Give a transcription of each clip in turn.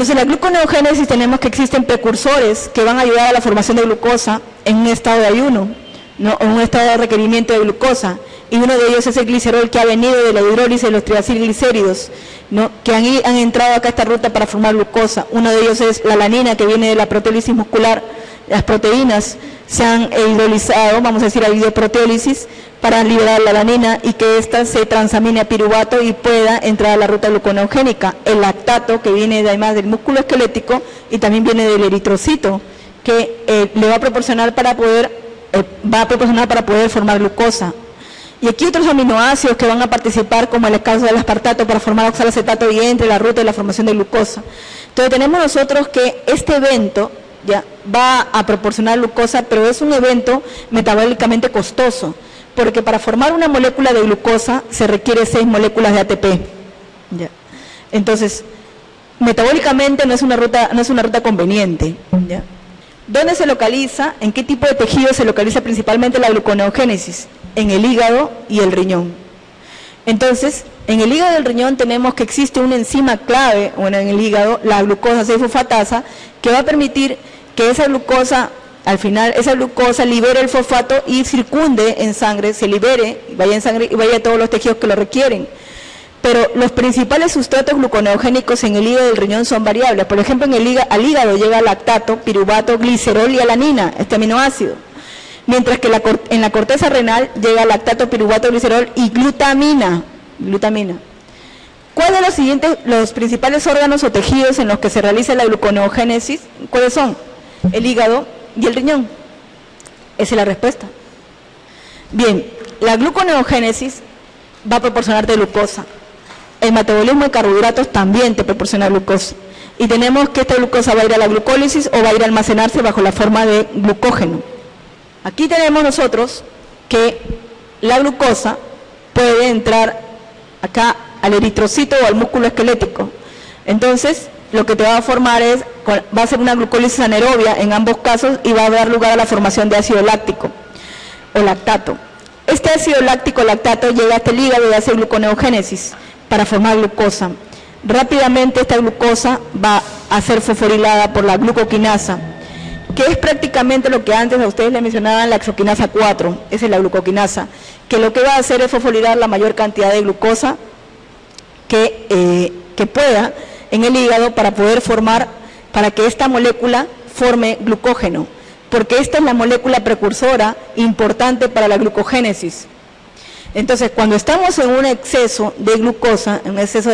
Entonces, la gluconeogénesis tenemos que existen precursores que van a ayudar a la formación de glucosa en un estado de ayuno, ¿no? En un estado de requerimiento de glucosa, y uno de ellos es el glicerol, que ha venido de la hidrólisis de los triacilglicéridos, ¿no? Que han entrado acá a esta ruta para formar glucosa. Uno de ellos es la alanina, que viene de la proteólisis muscular. Las proteínas se han hidrolizado, vamos a decir, a videoproteólisis, para liberar la alanina y que ésta se transamine a piruvato y pueda entrar a la ruta gluconeogénica. El lactato, que viene además del músculo esquelético y también viene del eritrocito, que le va a proporcionar para poder formar glucosa. Y aquí otros aminoácidos que van a participar, como en el caso del aspartato, para formar oxalacetato, y entre la ruta de la formación de glucosa. Entonces tenemos nosotros que este evento ya va a proporcionar glucosa, pero es un evento metabólicamente costoso, porque para formar una molécula de glucosa se requiere 6 moléculas de ATP. ¿Ya? Entonces, metabólicamente no es una ruta conveniente. ¿Ya? ¿Dónde se localiza? ¿En qué tipo de tejido se localiza principalmente la gluconeogénesis? En el hígado y el riñón. Entonces, en el hígado y el riñón tenemos que existe una enzima clave, bueno, en el hígado, la glucosa 6-fosfatasa, que va a permitir que esa glucosa, al final, esa glucosa libere el fosfato y circunde en sangre, se libere, vaya en sangre y vaya a todos los tejidos que lo requieren. Pero los principales sustratos gluconeogénicos en el hígado y el riñón son variables. Por ejemplo, al hígado llega lactato, piruvato, glicerol y alanina, este aminoácido. Mientras que en la corteza renal llega lactato, piruvato, glicerol y glutamina. ¿Cuáles de los principales órganos o tejidos en los que se realiza la gluconeogénesis? ¿Cuáles son? El hígado y el riñón. Esa es la respuesta. Bien, la gluconeogénesis va a proporcionarte glucosa. El metabolismo de carbohidratos también te proporciona glucosa. Y tenemos que esta glucosa va a ir a la glucólisis o va a ir a almacenarse bajo la forma de glucógeno. Aquí tenemos nosotros que la glucosa puede entrar acá al eritrocito o al músculo esquelético. Entonces, lo que te va a formar va a ser una glucólisis anaerobia en ambos casos y va a dar lugar a la formación de ácido láctico o lactato. Este ácido láctico o lactato llega hasta el hígado y hace gluconeogénesis para formar glucosa. Rápidamente esta glucosa va a ser fosforilada por la glucoquinasa, que es prácticamente lo que antes a ustedes les mencionaban, la exoquinasa 4, esa es la glucoquinasa, que lo que va a hacer es fosforilar la mayor cantidad de glucosa que pueda en el hígado para que esta molécula forme glucógeno, porque esta es la molécula precursora importante para la glucogénesis. Entonces, cuando estamos en un exceso de glucosa, en un exceso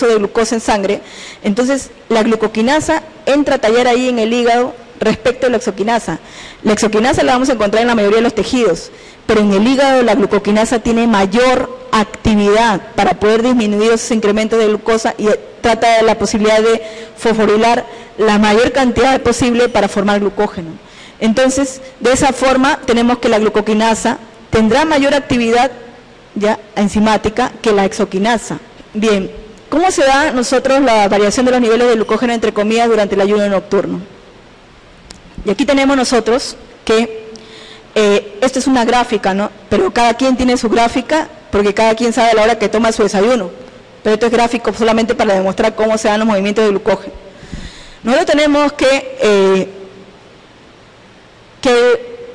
de glucosa en sangre, entonces la glucoquinasa entra a tallar ahí en el hígado respecto a la exoquinasa. La exoquinasa la vamos a encontrar en la mayoría de los tejidos, pero en el hígado la glucoquinasa tiene mayor actividad para poder disminuir esos incrementos de glucosa y trata de la posibilidad de fosforilar la mayor cantidad posible para formar glucógeno. Entonces, de esa forma tenemos que la glucoquinasa tendrá mayor actividad ya enzimática que la exoquinasa. Bien, ¿cómo se da nosotros la variación de los niveles de glucógeno entre comidas durante el ayuno nocturno? Y aquí tenemos nosotros que esto es una gráfica, ¿no? Pero cada quien tiene su gráfica porque cada quien sabe a la hora que toma su desayuno. Pero esto es gráfico solamente para demostrar cómo se dan los movimientos de glucógeno. Nosotros tenemos que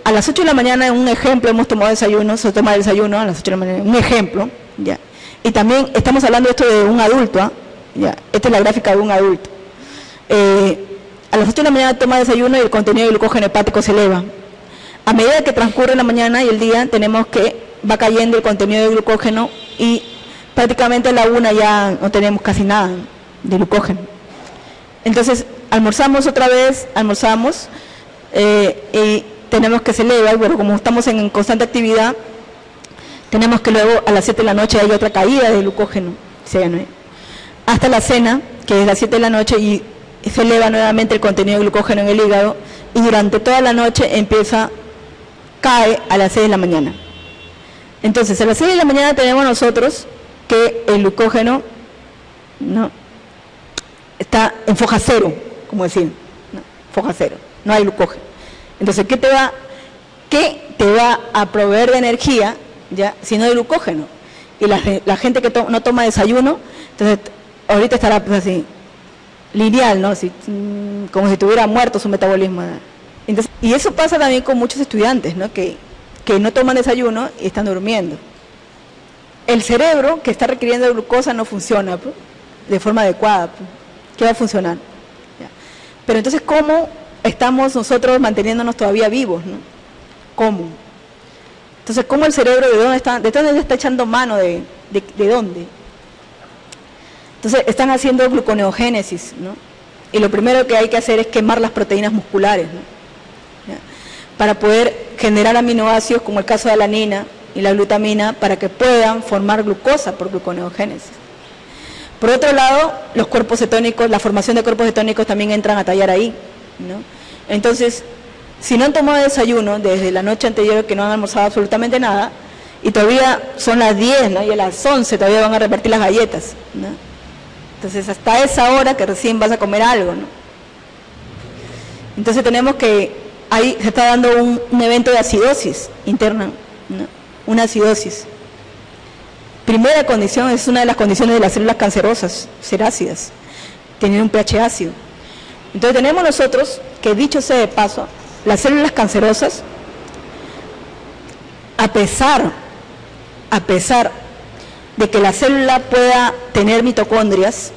a las 8 de la mañana, en un ejemplo, hemos tomado desayuno, se toma el desayuno a las 8 de la mañana, un ejemplo, ¿ya? Y también estamos hablando esto de un adulto, ¿ah? ¿Ya? Esta es la gráfica de un adulto. A las 8 de la mañana toma desayuno y el contenido de glucógeno hepático se eleva. A medida que transcurre la mañana y el día, tenemos que va cayendo el contenido de glucógeno y prácticamente a la 1 ya no tenemos casi nada de glucógeno. Entonces, almorzamos otra vez, y tenemos que se eleva, pero como estamos en constante actividad, tenemos que luego a las 7 de la noche hay otra caída de glucógeno, hasta la cena, que es las 7 de la noche, y se eleva nuevamente el contenido de glucógeno en el hígado, y durante toda la noche cae a las 6 de la mañana. Entonces, a las 6 de la mañana tenemos nosotros que el glucógeno está en foja cero, como decir, foja cero, no hay glucógeno. Entonces, ¿qué te va a proveer de energía, ya, si no hay glucógeno? Y la gente que no toma desayuno, entonces ahorita estará pues así, lineal, ¿no? Como si tuviera muerto su metabolismo. Entonces, y eso pasa también con muchos estudiantes, ¿no? Que no toman desayuno y están durmiendo. El cerebro que está requiriendo glucosa no funciona, pues, de forma adecuada. Pues. ¿Qué va a funcionar? ¿Ya? Pero entonces, ¿cómo estamos nosotros manteniéndonos todavía vivos, ¿no? ¿Cómo? Entonces, ¿cómo el cerebro, de dónde está echando mano? ¿De dónde? Entonces, están haciendo gluconeogénesis, ¿no? Y lo primero que hay que hacer es quemar las proteínas musculares, ¿no? ¿Ya? Para poder generar aminoácidos, como el caso de la alanina y la glutamina, para que puedan formar glucosa por gluconeogénesis. Por otro lado, los cuerpos cetónicos, la formación de cuerpos cetónicos también entran a tallar ahí, ¿no? Entonces, si no han tomado desayuno desde la noche anterior, que no han almorzado absolutamente nada, y todavía son las 10, ¿no? Y a las 11 todavía van a repartir las galletas, ¿no? Entonces, hasta esa hora que recién vas a comer algo, ¿no? Entonces tenemos que, ahí se está dando un evento de acidosis interna, ¿no? Una acidosis. Primera condición, es una de las condiciones de las células cancerosas, ser ácidas, tener un pH ácido. Entonces tenemos nosotros, que dicho sea de paso, las células cancerosas, a pesar de que la célula pueda tener mitocondrias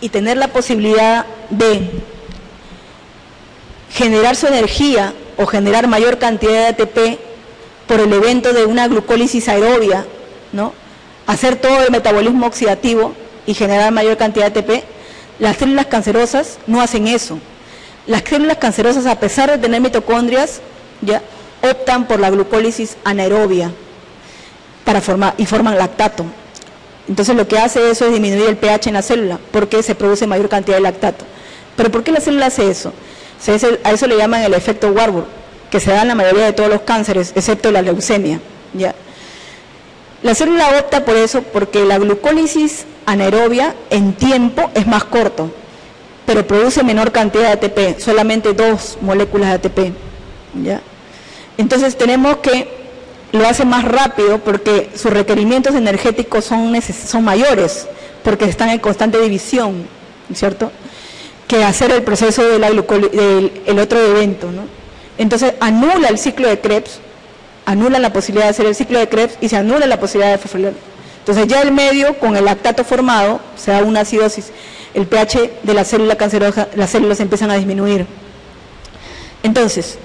y tener la posibilidad de generar su energía o generar mayor cantidad de ATP por el evento de una glucólisis aerobia, ¿no? Hacer todo el metabolismo oxidativo y generar mayor cantidad de ATP, las células cancerosas no hacen eso. Las células cancerosas, a pesar de tener mitocondrias, ya optan por la glucólisis anaerobia y forman lactato. Entonces lo que hace eso es disminuir el pH en la célula, porque se produce mayor cantidad de lactato. ¿Pero por qué la célula hace eso? A eso le llaman el efecto Warburg, que se da en la mayoría de todos los cánceres, excepto la leucemia, ¿ya? La célula opta por eso porque la glucólisis anaerobia en tiempo es más corto, pero produce menor cantidad de ATP, solamente 2 moléculas de ATP, ¿ya? Entonces tenemos que lo hace más rápido porque sus requerimientos energéticos son mayores, porque están en constante división, ¿cierto?, que hacer el proceso de del otro evento, ¿no? Entonces anula el ciclo de Krebs, anula la posibilidad de hacer el ciclo de Krebs y se anula la posibilidad de fosforilar. Entonces ya el medio, con el lactato formado, se da una acidosis, el pH de la célula cancerosa, las células empiezan a disminuir. Entonces,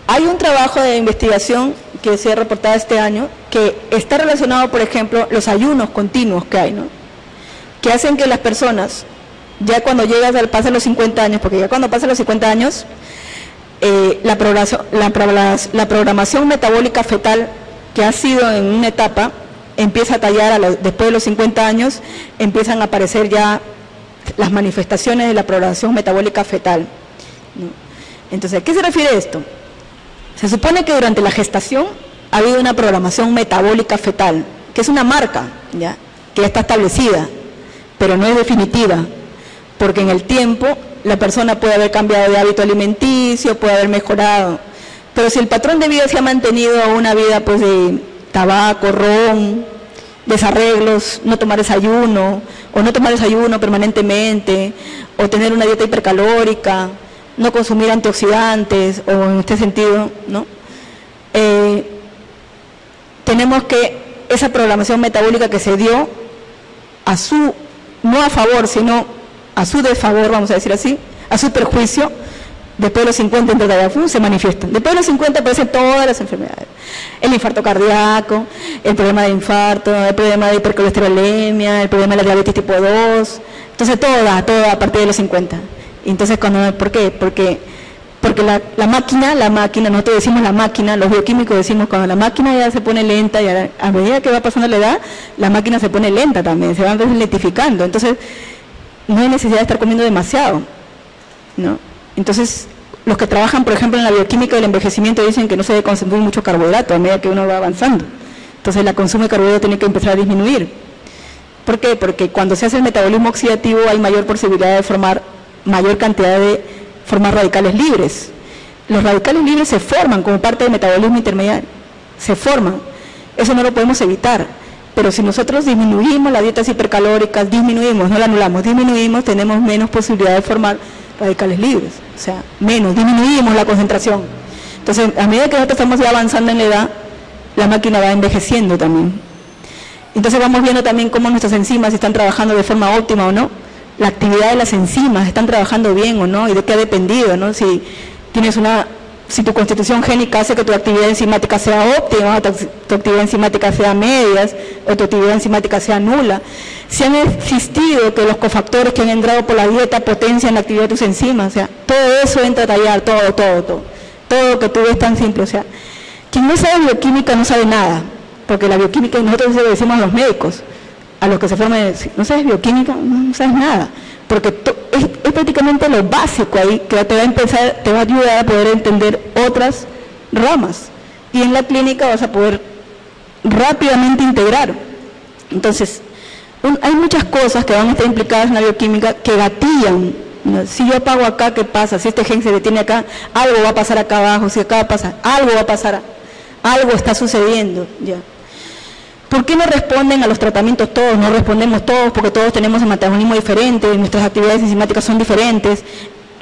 hay un trabajo de investigación que se ha reportado este año, que está relacionado, por ejemplo, los ayunos continuos que hay, ¿no? Que hacen que las personas, ya cuando pasan los 50 años, porque ya cuando pasan los 50 años, la programación metabólica fetal que ha sido en una etapa empieza a tallar después de los 50 años, empiezan a aparecer ya las manifestaciones de la programación metabólica fetal, ¿no? Entonces, ¿a qué se refiere esto? Se supone que durante la gestación ha habido una programación metabólica fetal, que es una marca, ¿ya?, que ya está establecida, pero no es definitiva, porque en el tiempo la persona puede haber cambiado de hábito alimenticio, puede haber mejorado, pero si el patrón de vida se ha mantenido a una vida pues de tabaco, ron, desarreglos, no tomar desayuno, o no tomar desayuno permanentemente, o tener una dieta hipercalórica, no consumir antioxidantes, o en este sentido, ¿no? Tenemos que esa programación metabólica que se dio no a favor, sino a su desfavor, vamos a decir así, a su perjuicio, después de los 50 se manifiestan. Después de los 50 aparecen todas las enfermedades. El infarto cardíaco, el problema de infarto, el problema de hipercolesterolemia, el problema de la diabetes tipo 2, entonces todo a partir de los 50. Entonces, ¿por qué? Porque la máquina, nosotros decimos la máquina, los bioquímicos decimos cuando la máquina ya se pone lenta, y a medida que va pasando la edad, la máquina se pone lenta también, se va lentificando. Entonces, no hay necesidad de estar comiendo demasiado, ¿no? Entonces, los que trabajan, por ejemplo, en la bioquímica del envejecimiento dicen que no se debe consumir mucho carbohidrato a medida que uno va avanzando. Entonces, el consumo de carbohidrato tiene que empezar a disminuir. ¿Por qué? Porque cuando se hace el metabolismo oxidativo hay mayor posibilidad de formar radicales libres. Los radicales libres se forman como parte del metabolismo intermediario, se forman. Eso no lo podemos evitar. Pero si nosotros disminuimos las dietas hipercalóricas, disminuimos, no la anulamos, disminuimos, tenemos menos posibilidad de formar radicales libres, o sea, menos, disminuimos la concentración. Entonces, a medida que nosotros estamos ya avanzando en la edad, la máquina va envejeciendo también. Entonces vamos viendo también cómo nuestras enzimas están trabajando de forma óptima o no, la actividad de las enzimas, están trabajando bien o no, y de qué ha dependido, ¿no? Si tu constitución génica hace que tu actividad enzimática sea óptima, tu actividad enzimática sea medias, o tu actividad enzimática sea nula. Si han existido que los cofactores que han entrado por la dieta potencian la actividad de tus enzimas, o sea, todo eso entra a tallar, todo lo que tú ves tan simple, o sea, quien no sabe bioquímica no sabe nada, porque la bioquímica, nosotros le decimos a los médicos, a los que se forman, no sabes bioquímica, no sabes nada, porque es prácticamente lo básico ahí que te va a ayudar a poder entender otras ramas, y en la clínica vas a poder rápidamente integrar. Entonces, hay muchas cosas que van a estar implicadas en la bioquímica que gatillan, ¿no? Si yo apago acá, ¿qué pasa? Si este gen se detiene acá, algo va a pasar acá abajo, si acá pasa, algo va a pasar, algo está sucediendo, ya. ¿Por qué no responden a los tratamientos todos? No respondemos todos porque todos tenemos un metabolismo diferente, nuestras actividades enzimáticas son diferentes,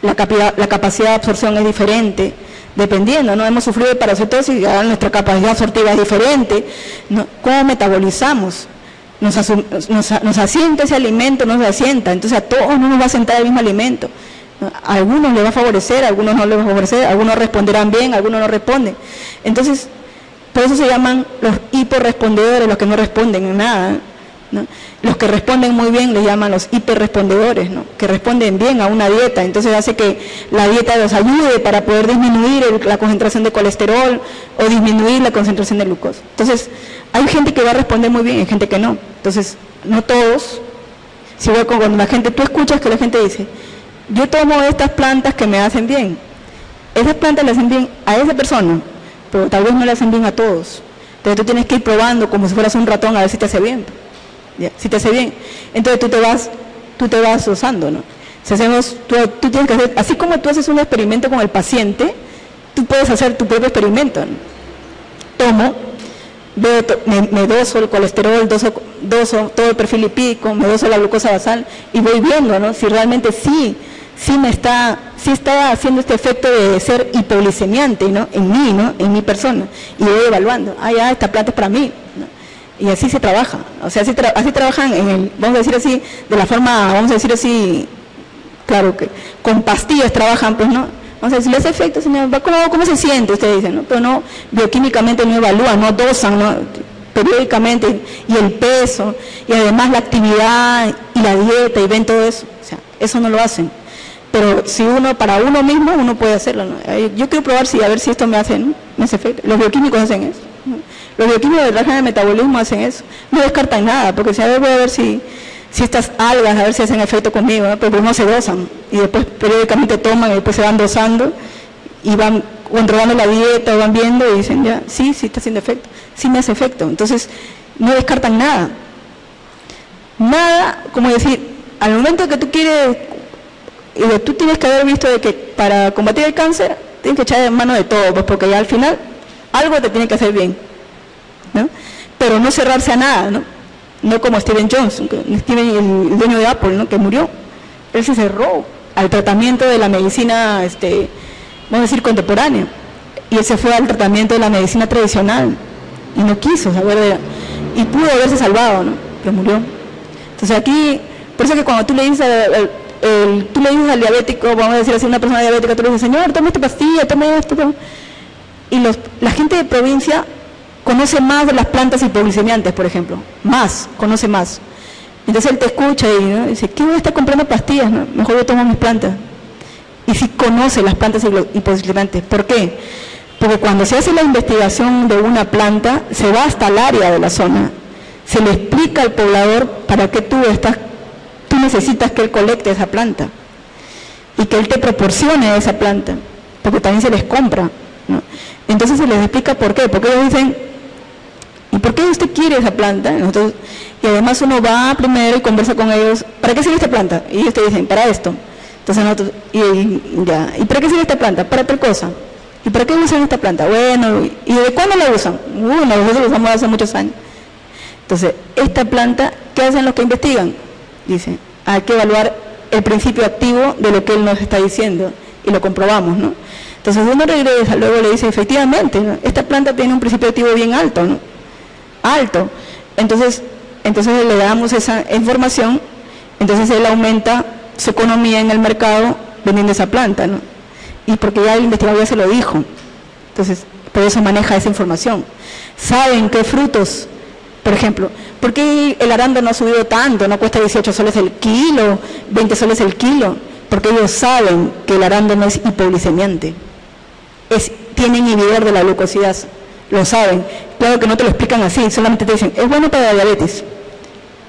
la capacidad de absorción es diferente, dependiendo, ¿no? Hemos sufrido de parasitosis, ya nuestra capacidad absortiva es diferente, ¿no? ¿Cómo metabolizamos? Nos asienta ese alimento, no se asienta, entonces a todos no nos va a sentar el mismo alimento. A algunos les va a favorecer, a algunos no les va a favorecer, algunos responderán bien, algunos no responden. Entonces, por eso se llaman los hiporrespondedores, los que no responden en nada, ¿no? Los que responden muy bien les llaman los hiperrespondedores, ¿no? Que responden bien a una dieta, entonces hace que la dieta los ayude para poder disminuir la concentración de colesterol o disminuir la concentración de glucosa. Entonces, hay gente que va a responder muy bien y hay gente que no. Entonces, no todos, si voy con la gente, tú escuchas que la gente dice, yo tomo estas plantas que me hacen bien, esas plantas le hacen bien a esa persona, pero tal vez no le hacen bien a todos. Entonces tú tienes que ir probando como si fueras un ratón a ver si te hace bien. ¿Ya? Si te hace bien. Entonces tú te vas usando, ¿no? Si hacemos, tú tienes que hacer, así como tú haces un experimento con el paciente, tú puedes hacer tu propio experimento, ¿no? Tomo, me doso el colesterol, doso todo el perfil lipídico, me doso la glucosa basal y voy viendo, ¿no? Si realmente sí está haciendo este efecto de ser hipoglicemiante, ¿no? En mí, ¿no? En mi persona, y voy evaluando, ya, esta planta es para mí, ¿no? Y así se trabaja, o sea, así trabajan vamos a decir así, de la forma, vamos a decir así, claro que con pastillas trabajan, pues, ¿no? Vamos a decir, ese efecto, señor, ¿cómo se siente? Usted dice, ¿no? Pero no, bioquímicamente no evalúan, no dosan, ¿no? Periódicamente, y el peso, y además la actividad, y la dieta, y ven todo eso, o sea, eso no lo hacen. Pero si para uno mismo, uno puede hacerlo, ¿no? Yo quiero probar a ver si esto me hace efecto. Los bioquímicos hacen eso, ¿no? Los bioquímicos de trabajan de metabolismo hacen eso. No descartan nada, porque voy a ver si estas algas, a ver si hacen efecto conmigo, ¿no? Pero primero se dosan, y después periódicamente toman, y después se van dosando, y van controlando la dieta, van viendo, y dicen, ya, sí está haciendo efecto, sí me hace efecto. Entonces, no descartan nada. Nada, como decir, al momento que tú quieres... tú tienes que haber visto de que para combatir el cáncer tienes que echar en mano de todo, pues porque ya al final algo te tiene que hacer bien, ¿no? Pero no cerrarse a nada, ¿no? No como Steven Johnson, el dueño de Apple, ¿no? Que murió. Él se cerró al tratamiento de la medicina, vamos a decir, contemporánea, y él se fue al tratamiento de la medicina tradicional y no quiso saber y pudo haberse salvado, ¿no? Pero murió. Entonces aquí, por eso que cuando tú le dices al diabético, vamos a decir así, una persona diabética, tú le dices, señor, tome esta pastilla, tome esto, tome. Y la gente de provincia conoce más de las plantas hipoglicemiantes, por ejemplo, conoce más. Entonces él te escucha y, ¿no? Dice, ¿qué voy a estar comprando pastillas? ¿No? Mejor yo tomo mis plantas. Y sí conoce las plantas hipoglicemiantes. ¿Por qué? Porque cuando se hace la investigación de una planta, se va hasta el área de la zona, se le explica al poblador para qué tú necesitas que él colecte esa planta y que él te proporcione esa planta, porque también se les compra, ¿no? Entonces se les explica por qué, porque ellos dicen, ¿y por qué usted quiere esa planta? Entonces, y además uno va primero y conversa con ellos, ¿para qué sirve esta planta? Y ellos te dicen, para esto. Entonces nosotros, ¿y para qué sirve esta planta? Para tal cosa. ¿Y para qué usan esta planta? Bueno, ¿y de cuándo la usan? Nosotros la usamos hace muchos años. Entonces, esta planta, ¿qué hacen los que investigan? Dicen, hay que evaluar el principio activo de lo que él nos está diciendo, y lo comprobamos, ¿no? Entonces uno regresa, luego le dice, efectivamente, ¿no? Esta planta tiene un principio activo bien alto, ¿no? Alto. Entonces le damos esa información, entonces él aumenta su economía en el mercado vendiendo esa planta, ¿no? Y porque ya el investigador ya se lo dijo. Entonces, por eso maneja esa información. Saben qué frutos, por ejemplo, ¿por qué el arándano ha subido tanto? No cuesta 18 soles el kilo, 20 soles el kilo. Porque ellos saben que el arándano es hipoglicemiante. Tiene inhibidor de la glucosidasa. Lo saben. Claro que no te lo explican así, solamente te dicen, es bueno para la diabetes.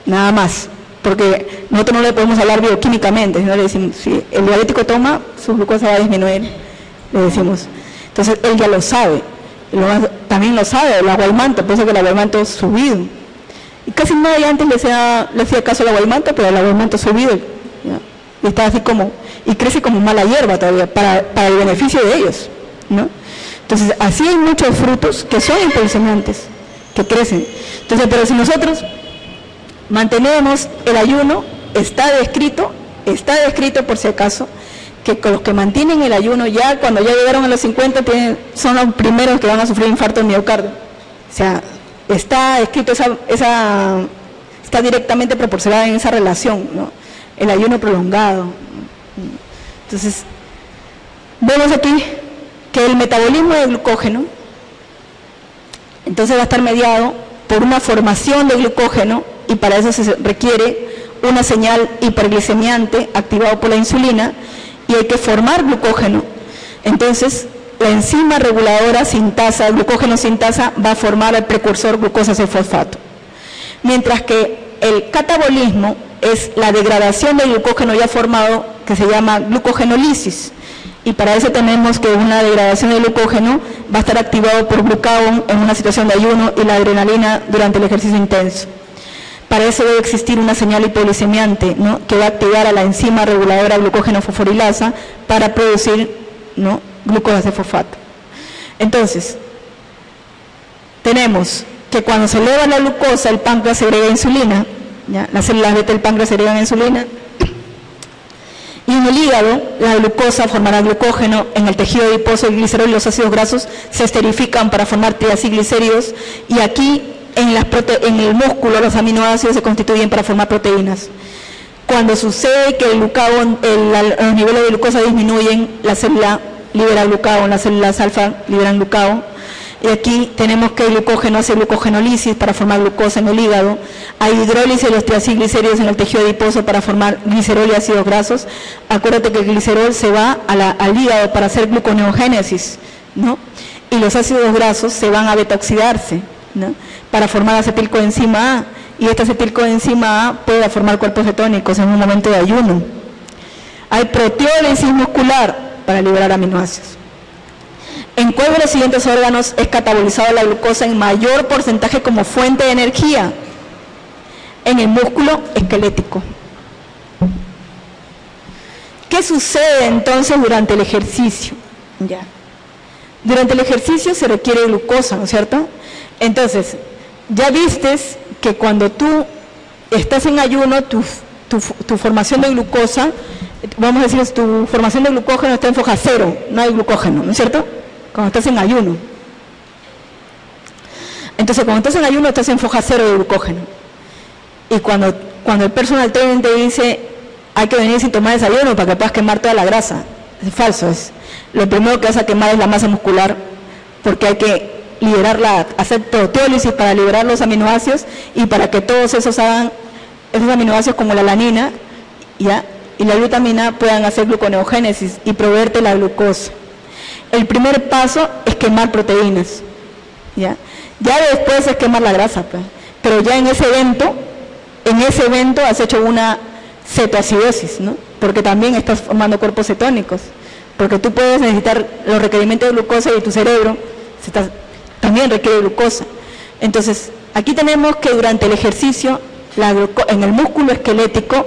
Nada más. Porque nosotros no le podemos hablar bioquímicamente, sino le decimos, si el diabético toma, su glucosa va a disminuir, le decimos. Entonces él ya lo sabe. También lo sabe el agua del manto, por eso que el agua del manto ha subido. Y casi nadie antes le hacía caso al agua del manto, pero el agua del manto ha subido. ¿Ya? Y está así como, y crece como mala hierba todavía, para el beneficio de ellos, ¿no? Entonces, así hay muchos frutos que son hipoglicemiantes, que crecen. Entonces, pero si nosotros mantenemos el ayuno, está descrito por si acaso, que con los que mantienen el ayuno, ya cuando ya llegaron a los 50, son los primeros que van a sufrir infarto de miocardio. O sea, está escrito está directamente proporcionada en esa relación, ¿no? El ayuno prolongado. Entonces, vemos aquí que el metabolismo de glucógeno, entonces va a estar mediado por una formación de glucógeno, y para eso se requiere una señal hiperglicemiante activado por la insulina, y hay que formar glucógeno. Entonces, la enzima reguladora sintasa, glucógeno sintasa, va a formar el precursor glucosa-6-fosfato. Mientras que el catabolismo es la degradación del glucógeno ya formado, que se llama glucogenólisis. Y para eso tenemos que una degradación del glucógeno va a estar activado por glucagón en una situación de ayuno y la adrenalina durante el ejercicio intenso. Para eso debe existir una señal hipoglicemiante, ¿no?, que va a activar a la enzima reguladora glucógeno-fosforilasa para producir, ¿no?, glucosa-6-fosfato. Entonces, tenemos que cuando se eleva la glucosa, el páncreas segrega insulina, ¿ya? Las células beta del páncreas segregan insulina, y en el hígado la glucosa formará glucógeno, en el tejido adiposo el glicerol y los ácidos grasos se esterifican para formar triacilglicéridos, y aquí en el músculo los aminoácidos se constituyen para formar proteínas. Cuando sucede que los niveles de glucosa disminuyen, la célula libera glucagón, las células alfa liberan glucagón, y aquí tenemos que el glucógeno hace glucogenólisis para formar glucosa en el hígado, hay hidrólisis de los triacilglicéridos en el tejido adiposo para formar glicerol y ácidos grasos. Acuérdate que el glicerol se va al hígado para hacer gluconeogénesis, ¿no? Y los ácidos grasos se van a beta-oxidarse, ¿no?, para formar acetilcoenzima A, y esta acetilcoenzima A puede formar cuerpos cetónicos en un momento de ayuno. Hay proteólisis muscular para liberar aminoácidos. ¿En cuál de los siguientes órganos es catabolizada la glucosa en mayor porcentaje como fuente de energía? En el músculo esquelético. ¿Qué sucede entonces durante el ejercicio? Ya. Durante el ejercicio se requiere glucosa, ¿no es cierto? Entonces, ya vistes que cuando tú estás en ayuno, tu formación de glucosa, vamos a decir, tu formación de glucógeno está en foja cero, no hay glucógeno, ¿no es cierto? Cuando estás en ayuno. Entonces, cuando estás en ayuno, estás en foja cero de glucógeno. Y cuando el personal trainer te dice, hay que venir sin tomar desayuno para que puedas quemar toda la grasa, es falso. Lo primero que vas a quemar es la masa muscular, porque hay que hacer proteólisis para liberar los aminoácidos, y para que todos esos aminoácidos como la alanina, ¿ya?, y la glutamina puedan hacer gluconeogénesis y proveerte la glucosa. El primer paso es quemar proteínas, ¿ya? Ya después es quemar la grasa, pues. Pero ya en ese evento has hecho una cetoacidosis, ¿no? Porque también estás formando cuerpos cetónicos, porque tú puedes necesitar los requerimientos de glucosa y tu cerebro también requiere glucosa. Entonces, aquí tenemos que durante el ejercicio, en el músculo esquelético,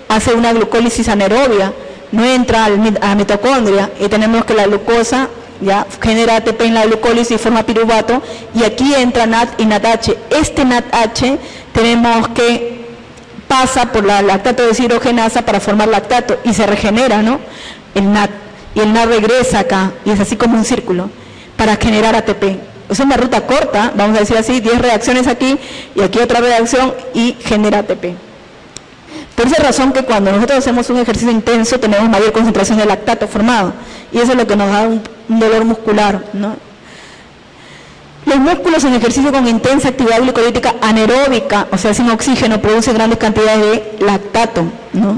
hace una glucólisis anaerobia, no entra a la mitocondria, y tenemos que la glucosa ya genera ATP en la glucólisis y forma piruvato, y aquí entra NAD y NADH. Este NADH tenemos que pasa por la lactato deshidrogenasa para formar lactato y se regenera, ¿no?, el NAD, y el NAD regresa acá, y es así como un círculo, para generar ATP. Es una ruta corta, vamos a decir así, 10 reacciones aquí, y aquí otra reacción, y genera ATP. Por esa razón que cuando nosotros hacemos un ejercicio intenso, tenemos mayor concentración de lactato formado, y eso es lo que nos da un dolor muscular, ¿no? Los músculos en ejercicio con intensa actividad glicolítica anaeróbica, o sea, sin oxígeno, producen grandes cantidades de lactato, ¿no?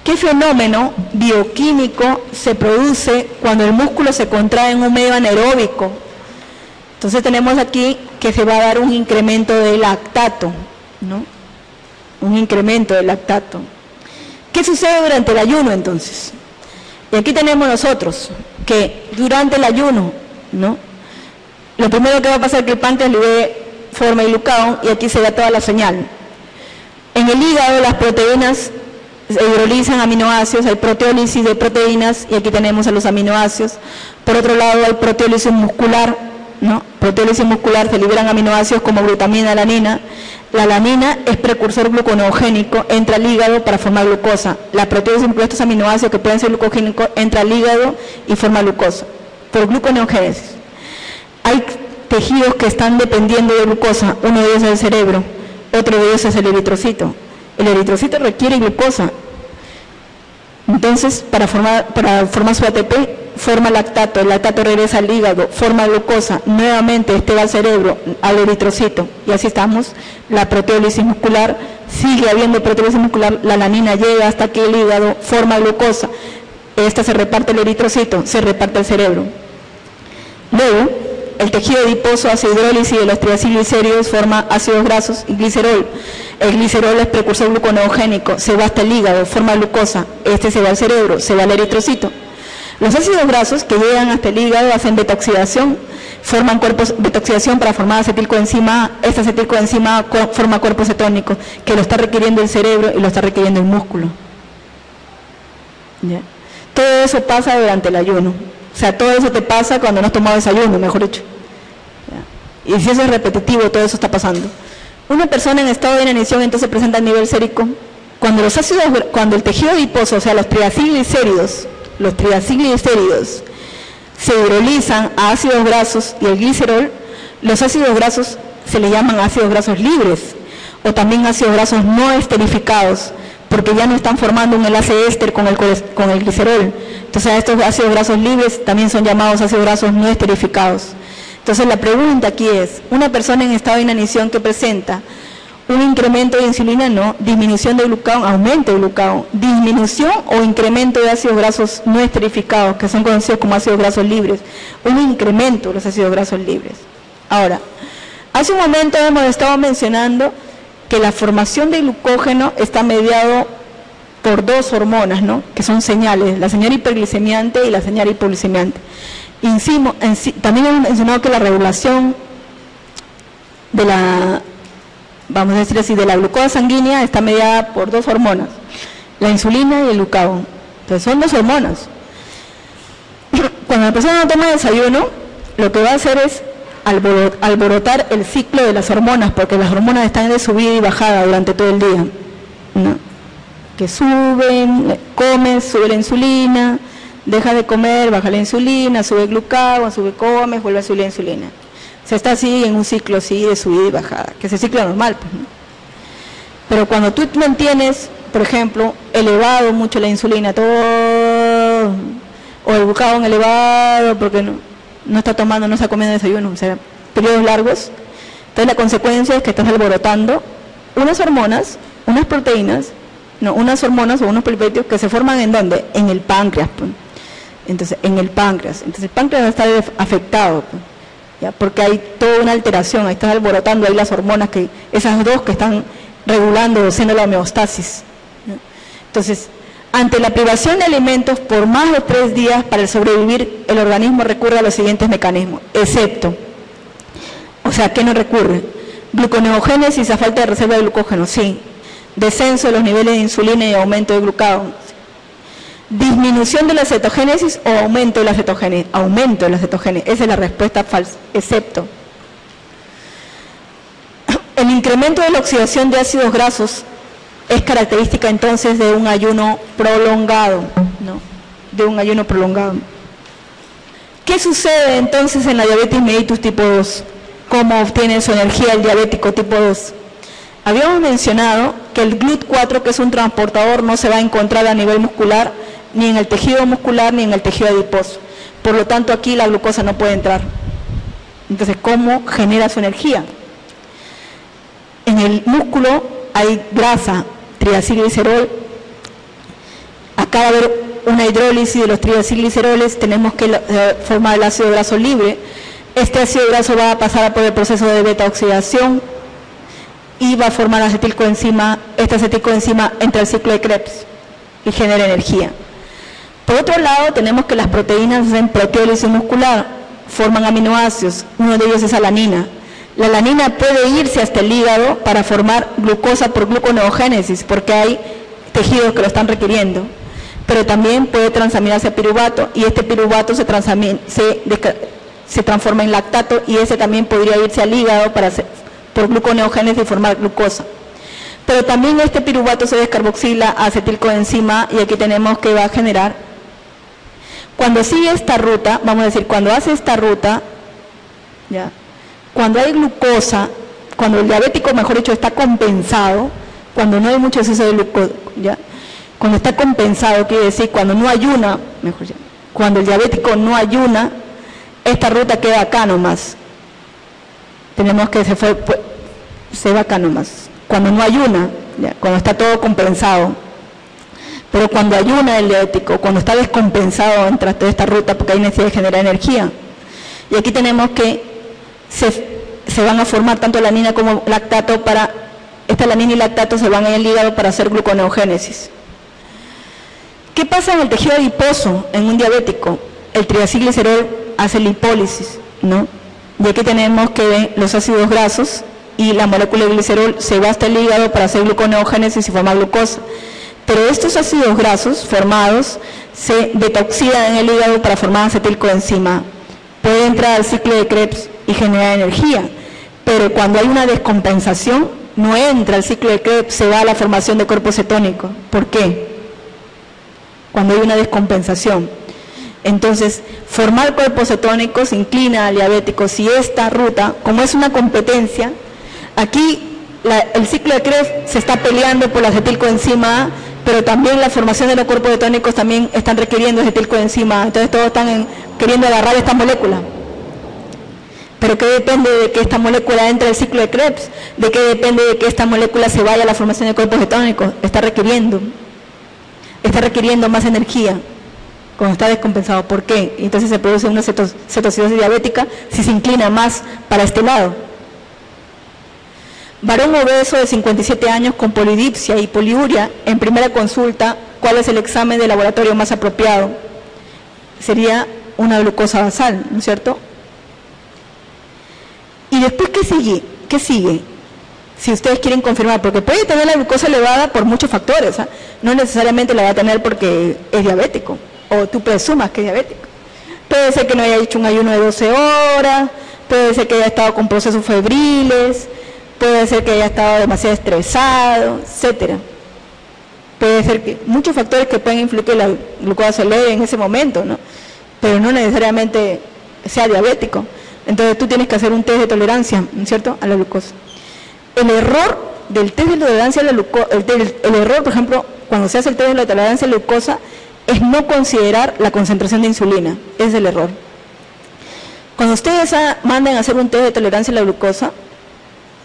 ¿Qué fenómeno bioquímico se produce cuando el músculo se contrae en un medio anaeróbico? Entonces tenemos aquí que se va a dar un incremento de lactato, ¿no? Un incremento de lactato. ¿Qué sucede durante el ayuno entonces? Y aquí tenemos nosotros que durante el ayuno, ¿no?, lo primero que va a pasar es que el páncreas libere forma de glucagón y aquí se da toda la señal. En el hígado las proteínas se hidrolizan aminoácidos, hay proteólisis de proteínas y aquí tenemos a los aminoácidos. Por otro lado hay proteólisis muscular, ¿no? Proteólisis muscular, se liberan aminoácidos como glutamina, alanina. La alanina es precursor gluconeogénico, entra al hígado para formar glucosa. La proteólisis muscular, estos aminoácidos que pueden ser glucogénicos, entra al hígado y forma glucosa por gluconeogénesis. Hay tejidos que están dependiendo de glucosa, uno de ellos es el cerebro, otro de ellos es el eritrocito. El eritrocito requiere glucosa, entonces para formar su ATP forma lactato, el lactato regresa al hígado, forma glucosa, nuevamente este va al cerebro, al eritrocito, y así estamos. La proteólisis muscular, sigue habiendo proteólisis muscular, la alanina llega hasta aquí el hígado, forma glucosa, esta se reparte el eritrocito, se reparte el cerebro. Luego, el tejido adiposo hace hidrólisis de los triacilglicéridos, forma ácidos grasos y glicerol. El glicerol es precursor gluconeogénico, se va hasta el hígado, forma glucosa, este se va al cerebro, se va al eritrocito. Los ácidos grasos que llegan hasta el hígado hacen beta-oxidación, forman cuerpos, beta-oxidación para formar acetilcoenzima A. Esta acetilcoenzima A forma cuerpos cetónicos, que lo está requiriendo el cerebro y lo está requiriendo el músculo. ¿Ya? Todo eso pasa durante el ayuno. O sea, todo eso te pasa cuando no has tomado desayuno, mejor dicho. ¿Ya? Y si eso es repetitivo, todo eso está pasando. Una persona en estado de inanición entonces presenta a nivel sérico cuando el tejido adiposo, o sea, los triacilglicéridos se hidrolizan a ácidos grasos y el glicerol. Los ácidos grasos se les llaman ácidos grasos libres o también ácidos grasos no esterificados, porque ya no están formando un enlace éster con el glicerol. Entonces estos ácidos grasos libres también son llamados ácidos grasos no esterificados. Entonces la pregunta aquí es, una persona en estado de inanición que presenta un incremento de insulina, no, disminución de glucagón, aumento de glucagón, disminución o incremento de ácidos grasos no esterificados, que son conocidos como ácidos grasos libres, un incremento de los ácidos grasos libres. Ahora, hace un momento hemos estado mencionando que la formación de glucógeno está mediado por dos hormonas, ¿no?, que son señales, la señal hiperglicemiante y la señal hipoglicemiante. También hemos mencionado que la regulación de la, vamos a decir así, de la glucosa sanguínea está mediada por dos hormonas, la insulina y el glucagón. Entonces son dos hormonas. Cuando la persona no toma desayuno, lo que va a hacer es alborotar el ciclo de las hormonas, porque las hormonas están de subida y bajada durante todo el día, ¿no? Que suben, comes, sube la insulina, deja de comer, baja la insulina, sube el glucagón, sube, comes, vuelve a subir la insulina. Se está así en un ciclo así de subida y bajada, que es el ciclo normal, pues, ¿no? Pero cuando tú mantienes, por ejemplo, elevado mucho la insulina, todo, o el glucagón elevado, porque no está tomando, no está comiendo desayuno, o sea, periodos largos, entonces la consecuencia es que estás alborotando unas hormonas, unas proteínas, unas hormonas o unos polipéptidos que se forman ¿en dónde? En el páncreas, pues. Entonces, en el páncreas. Entonces el páncreas va a estar afectado, pues, ¿ya? Porque hay toda una alteración, ahí estás alborotando ahí las hormonas, esas dos que están regulando, haciendo la homeostasis, ¿no? Entonces, ante la privación de alimentos por más de 3 días, para el sobrevivir, el organismo recurre a los siguientes mecanismos, excepto, o sea, ¿qué no recurre? Gluconeogénesis a falta de reserva de glucógeno, sí. Descenso de los niveles de insulina y aumento de glucagón. Disminución de la cetogénesis o aumento de la cetogénesis. Aumento de la cetogénesis, esa es la respuesta falsa, excepto. El incremento de la oxidación de ácidos grasos es característica entonces de un ayuno prolongado, ¿no? De un ayuno prolongado. ¿Qué sucede entonces en la diabetes mellitus tipo 2? ¿Cómo obtiene su energía el diabético tipo 2? Habíamos mencionado que el GLUT4, que es un transportador, no se va a encontrar a nivel muscular, ni en el tejido muscular, ni en el tejido adiposo. Por lo tanto, aquí la glucosa no puede entrar. Entonces, ¿cómo genera su energía? En el músculo hay grasa, triacilglicerol. Acá va a haber una hidrólisis de los triacilgliceroles, tenemos que formar el ácido graso libre. Este ácido graso va a pasar por el proceso de beta-oxidación y va a formar acetilcoenzima. Esta acetilcoenzima entra al ciclo de Krebs y genera energía. Por otro lado, tenemos que las proteínas en proteólisis muscular forman aminoácidos, uno de ellos es alanina. La alanina puede irse hasta el hígado para formar glucosa por gluconeogénesis, porque hay tejidos que lo están requiriendo, pero también puede transaminarse a piruvato, y este piruvato se transforma en lactato, y ese también podría irse al hígado por gluconeogénesis y formar glucosa. Pero también este piruvato se descarboxila a acetilcoenzima, y aquí tenemos que va a generar, cuando sigue esta ruta, vamos a decir, cuando hace esta ruta, ¿ya?, cuando hay glucosa, cuando el diabético, mejor dicho, está compensado, cuando no hay mucho exceso de glucosa, ¿ya?, cuando está compensado, quiere decir, cuando no ayuna, mejor ya, cuando el diabético no ayuna, esta ruta queda acá nomás. Tenemos que se va acá nomás. Cuando no ayuna, ¿ya?, cuando está todo compensado. Pero cuando ayuna el diabético, cuando está descompensado, entra toda esta ruta porque hay necesidad de generar energía. Y aquí tenemos que se van a formar tanto alanina como lactato esta alanina y lactato se van en el hígado para hacer gluconeogénesis. ¿Qué pasa en el tejido adiposo en un diabético? El triacilglicerol hace lipólisis, ¿no? Y aquí tenemos que los ácidos grasos y la molécula de glicerol se va hasta el hígado para hacer gluconeogénesis y formar glucosa. Pero estos ácidos grasos formados se detoxidan en el hígado para formar acetilcoenzima. Puede entrar al ciclo de Krebs y generar energía, pero cuando hay una descompensación, no entra al ciclo de Krebs, se va a la formación de cuerpo cetónico. ¿Por qué? Cuando hay una descompensación. Entonces, formar cuerpos cetónicos inclina al diabético. Si esta ruta, como es una competencia, aquí el ciclo de Krebs se está peleando por la acetilcoenzima A, pero también la formación de los cuerpos cetónicos también están requiriendo acetilcoenzima A. Entonces todos están queriendo agarrar esta molécula. ¿Pero qué depende de que esta molécula entre al ciclo de Krebs? ¿De qué depende de que esta molécula se vaya a la formación de cuerpos cetónicos? Está requiriendo más energía cuando está descompensado. ¿Por qué? Entonces se produce una cetocidosis diabética si se inclina más para este lado. Varón obeso de 57 años con polidipsia y poliuria, en primera consulta, ¿cuál es el examen de laboratorio más apropiado? Sería una glucosa basal, ¿no es cierto? ¿Y después qué sigue? ¿Qué sigue? Si ustedes quieren confirmar, porque puede tener la glucosa elevada por muchos factores, ¿eh? No necesariamente la va a tener porque es diabético, o tú presumas que es diabético. Puede ser que no haya hecho un ayuno de 12 horas, puede ser que haya estado con procesos febriles, puede ser que haya estado demasiado estresado, etcétera. Puede ser que muchos factores que pueden influir que la glucosa se eleve en ese momento, ¿no? Pero no necesariamente sea diabético. Entonces tú tienes que hacer un test de tolerancia, ¿no es cierto?, a la glucosa. El error del test de tolerancia a la glucosa, el error, por ejemplo, cuando se hace el test de la tolerancia a la glucosa, es no considerar la concentración de insulina. Ese es el error. Cuando ustedes manden a hacer un test de tolerancia a la glucosa,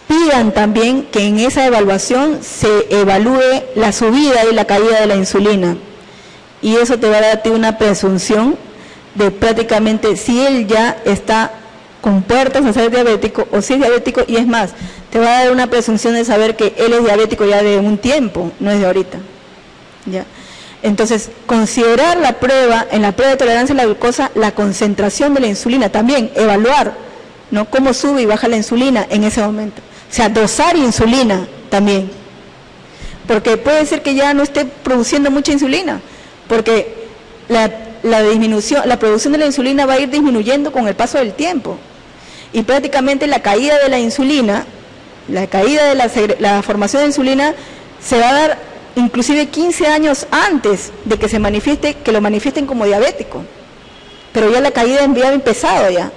pidan también que en esa evaluación se evalúe la subida y la caída de la insulina. Y eso te va a dar a ti una presunción de prácticamente si él ya está con puertas a ser diabético o si es diabético, y es más, te va a dar una presunción de saber que él es diabético ya de un tiempo, no es de ahorita. ¿Ya? Entonces, considerar en la prueba de tolerancia a la glucosa, la concentración de la insulina, también evaluar, ¿no?, cómo sube y baja la insulina en ese momento. O sea, dosar insulina también, porque puede ser que ya no esté produciendo mucha insulina, porque la producción de la insulina va a ir disminuyendo con el paso del tiempo, y prácticamente la caída de la insulina La caída de la formación de insulina se va a dar inclusive 15 años antes de que se manifieste, que lo manifiesten como diabético. Pero ya la caída había empezado ya.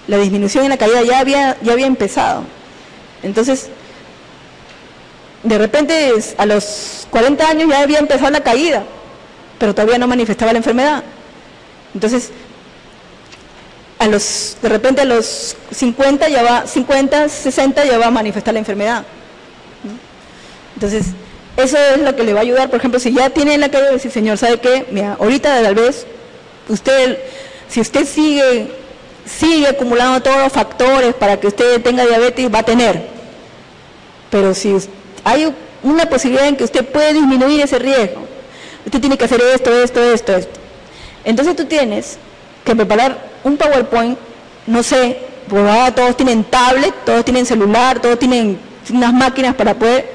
La disminución en la caída ya había empezado. Entonces, de repente a los 40 años ya había empezado la caída, pero todavía no manifestaba la enfermedad. Entonces, de repente a los 50, 60 ya va a manifestar la enfermedad. Entonces, eso es lo que le va a ayudar. Por ejemplo, si ya tiene la caída, decir, señor, ¿sabe qué? Mira, ahorita tal vez si usted sigue acumulando todos los factores para que usted tenga diabetes, va a tener. Pero si hay una posibilidad en que usted puede disminuir ese riesgo, usted tiene que hacer esto. Entonces tú tienes que preparar un PowerPoint, no sé, pues ahora todos tienen tablet, todos tienen celular, todos tienen unas máquinas para poder,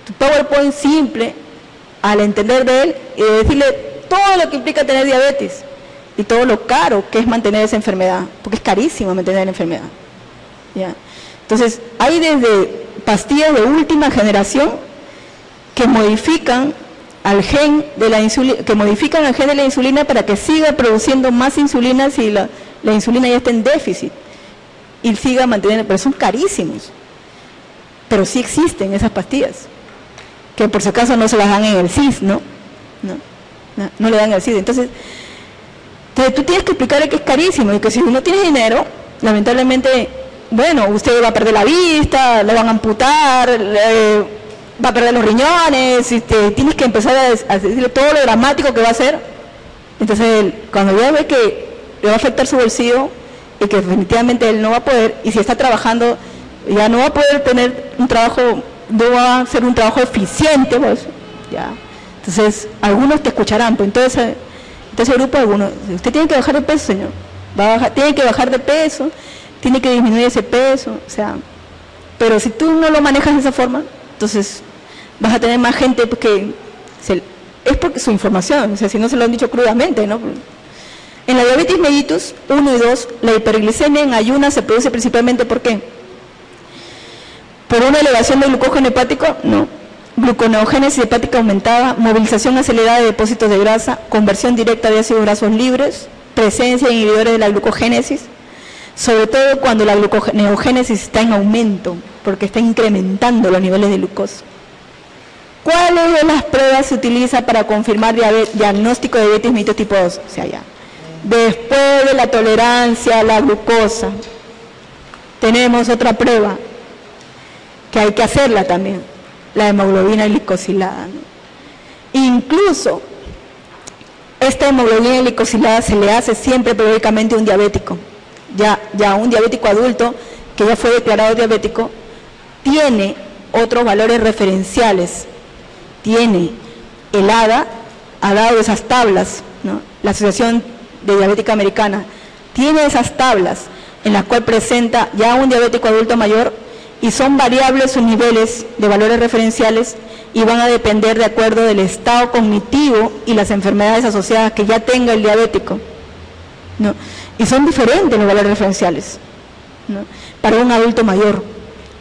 tu PowerPoint simple, al entender de él, y decirle todo lo que implica tener diabetes, y todo lo caro que es mantener esa enfermedad, porque es carísimo mantener la enfermedad. ¿Ya? Entonces, hay desde pastillas de última generación que modifican al gen de la insulina, para que siga produciendo más insulina si la insulina ya está en déficit y siga manteniendo, pero son carísimos. Pero sí existen esas pastillas, que por si acaso no se las dan en el CIS, ¿no? No le dan el CIS. Entonces tú tienes que explicarle que es carísimo y que si no tienes dinero, lamentablemente, bueno, usted va a perder la vista, lo van a amputar, va a perder los riñones, tienes que empezar a decirle todo lo dramático que va a hacer. Entonces, cuando ya ve que le va a afectar su bolsillo y que definitivamente él no va a poder, y si está trabajando, ya no va a poder tener un trabajo, no va a ser un trabajo eficiente, pues, ya. Entonces, algunos te escucharán, pues entonces grupo, algunos, usted tiene que bajar de peso, señor, tiene que bajar de peso, tiene que disminuir ese peso, o sea, pero si tú no lo manejas de esa forma, entonces vas a tener más gente que es porque su información, o sea, si no se lo han dicho crudamente, ¿no? En la diabetes mellitus 1 y 2, la hiperglicemia en ayunas se produce principalmente ¿por qué? ¿Por una elevación del glucógeno hepático? No. Gluconeogénesis hepática aumentada, movilización acelerada de depósitos de grasa, conversión directa de ácidos grasos libres, presencia de inhibidores de la glucogénesis, sobre todo cuando la gluconeogénesis está en aumento, porque está incrementando los niveles de glucosa. ¿Cuáles de las pruebas se utiliza para confirmar diagnóstico de diabetes mellitus tipo 2? O sea, ya. Después de la tolerancia a la glucosa, tenemos otra prueba, que hay que hacerla también, la hemoglobina glicosilada, ¿no? Incluso, esta hemoglobina glicosilada se le hace siempre periódicamente a un diabético. Ya un diabético adulto, que ya fue declarado diabético, tiene otros valores referenciales. Tiene, el ADA ha dado esas tablas, ¿no? La Asociación de Diabética Americana tiene esas tablas en las cuales presenta ya un diabético adulto mayor, y son variables sus niveles de valores referenciales y van a depender de acuerdo del estado cognitivo y las enfermedades asociadas que ya tenga el diabético, ¿no? Y son diferentes los valores referenciales, ¿no? Para un adulto mayor